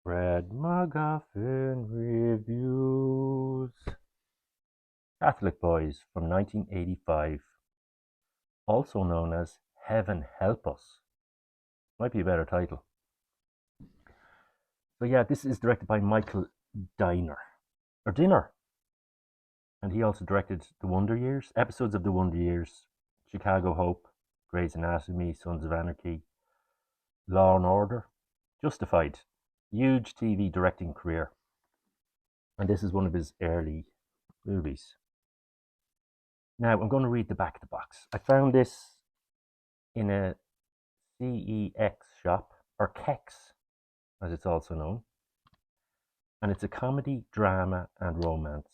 Red MacGuffin Reviews. Catholic Boys from 1985, also known as Heaven Help Us. Might be a better title. So yeah, this is directed by Michael Dinner. And he also directed The Wonder Years, episodes of The Wonder Years, Chicago Hope, Grey's Anatomy, Sons of Anarchy, Law and Order, Justified. Huge TV directing career. And this is one of his early movies. Now, I'm going to read the back of the box. I found this in a CEX shop, or KEX, as it's also known. And it's a comedy, drama, and romance.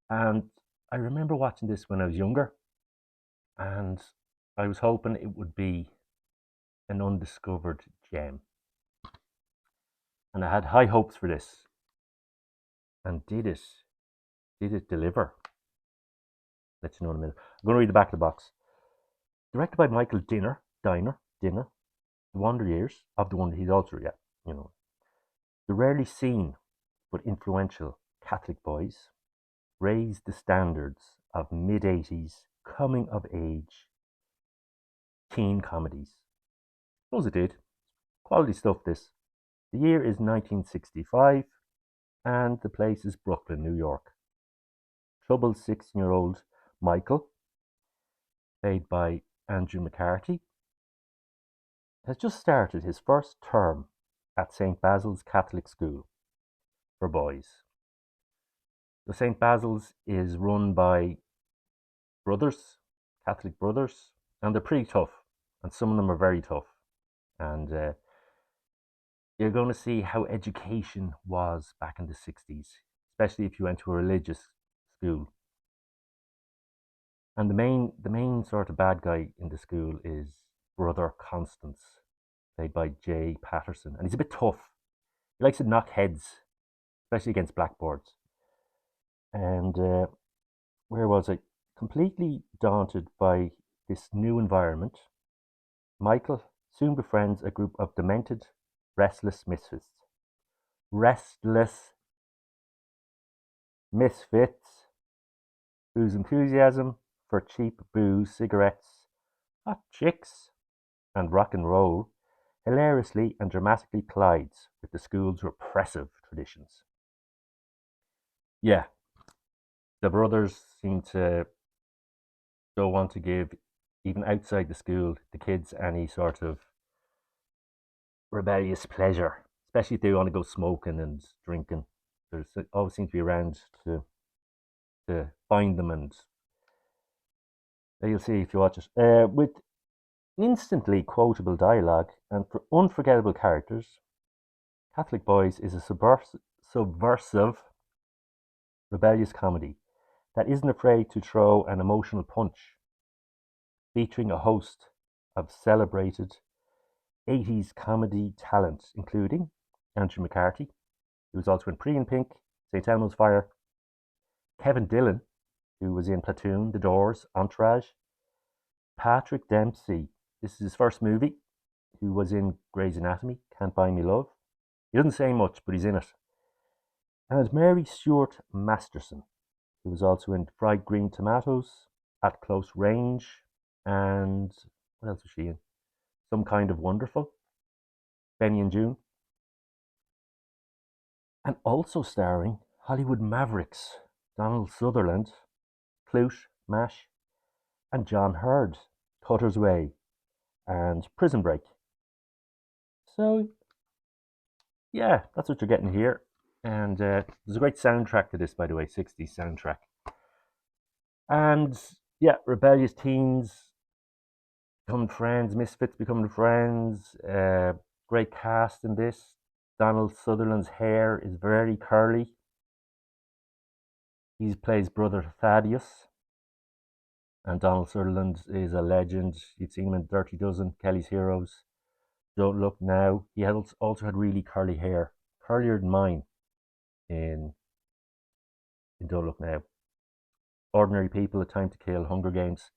And I remember watching this when I was younger, and I was hoping it would be an undiscovered gem. And I had high hopes for this. And did it deliver? Let you know in a minute. I'm going to read the back of the box. Directed by Michael Dinner. The Wonder Years of the Wonder. He's also, the rarely seen but influential Catholic Boys raised the standards of mid-80s coming of age teen comedies. I suppose it did. Quality stuff, this. The year is 1965 and the place is Brooklyn, New York. Troubled 16-year-old Michael, played by Andrew McCarthy, has just started his first term at St. Basil's Catholic School for boys. The St. Basil's is run by brothers, Catholic brothers, and they're pretty tough, and some of them are very tough. And you're going to see how education was back in the 60s, especially if you went to a religious school. And the main sort of bad guy in the school is Brother Constance, played by Jay Patterson. And he's a bit tough. He likes to knock heads, especially against blackboards. And where was I? Completely daunted by this new environment, Michael soon befriends a group of demented, restless misfits whose enthusiasm for cheap booze, cigarettes, hot chicks, and rock and roll hilariously and dramatically collides with the school's repressive traditions. Yeah, the brothers seem to don't want to give, even outside the school, the kids any sort of rebellious pleasure, especially if they want to go smoking and drinking. There's always seems to be around to find them, and you'll see if you watch it. With instantly quotable dialogue and unforgettable characters, Catholic Boys is a subversive, rebellious comedy that isn't afraid to throw an emotional punch, featuring a host of celebrated 80s comedy talent, including Andrew McCarthy, who was also in Pretty in Pink, St. Elmo's Fire, Kevin Dillon, who was in Platoon, The Doors, Entourage, Patrick Dempsey, this is his first movie, who was in Grey's Anatomy, Can't Buy Me Love. He doesn't say much, but he's in it. And Mary Stuart Masterson, who was also in Fried Green Tomatoes, At Close Range, and what else was she in? Some Kind of Wonderful, Benny and June. And also starring Hollywood mavericks Donald Sutherland, Clute, MASH, and John Hurd, Cutter's Way, and Prison Break. So, yeah, that's what you're getting here. And there's a great soundtrack to this, by the way, 60s soundtrack. And yeah, rebellious teens becoming friends, misfits becoming friends. Great cast in this. Donald Sutherland's hair is very curly. He plays brother Thaddeus. And Donald Sutherland is a legend. You've seen him in Dirty Dozen, Kelly's Heroes, Don't Look Now. He also had really curly hair, curlier than mine in Don't Look Now. Ordinary People, A Time to Kill, Hunger Games.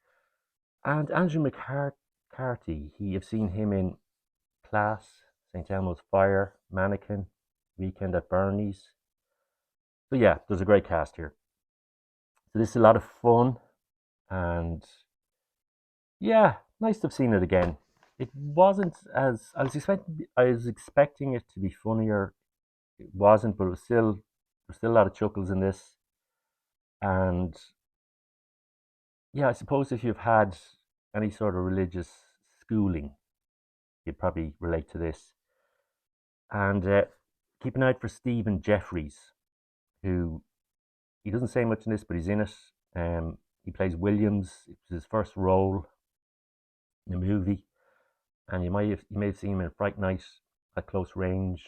And Andrew McCarthy, you've seen him in Class, St. Elmo's Fire, Mannequin, Weekend at Bernie's. So yeah, there's a great cast here. So this is a lot of fun, and yeah, nice to have seen it again. It wasn't as I was expecting. I was expecting it to be funnier. It wasn't, but it was still there's still a lot of chuckles in this. And yeah, I suppose if you've had any sort of religious schooling, you'd probably relate to this. And keep an eye out for Stephen Jeffries, who he doesn't say much in this, but he's in it. He plays Williams. It was his first role in a movie, and you may have seen him in Fright Night, At Close Range,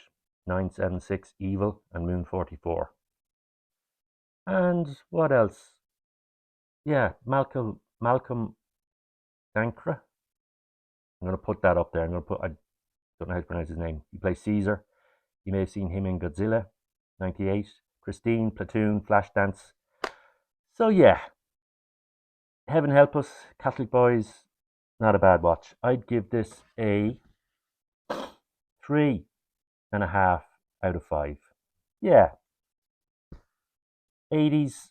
976, Evil, and Moon 44. And what else? Yeah, Malcolm Dankra. I'm going to put that up there. I don't know how to pronounce his name. He plays Caesar. You may have seen him in Godzilla, 98, Christine, Platoon, Flashdance. So yeah, heaven help us, Catholic boys, not a bad watch. I'd give this a 3.5 out of 5. Yeah, 80s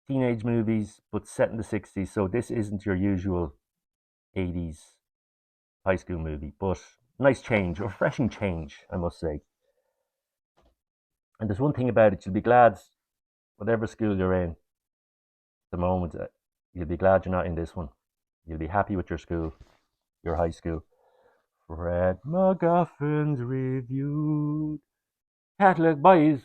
teenage movies, but set in the 60s. So this isn't your usual 80s high school movie, but nice change, refreshing change, I must say. And there's one thing about it, you'll be glad, whatever school you're in at the moment, you'll be glad you're not in this one. You'll be happy with your school, your high school. Fred MacGuffin's Reviewed. Catholic boys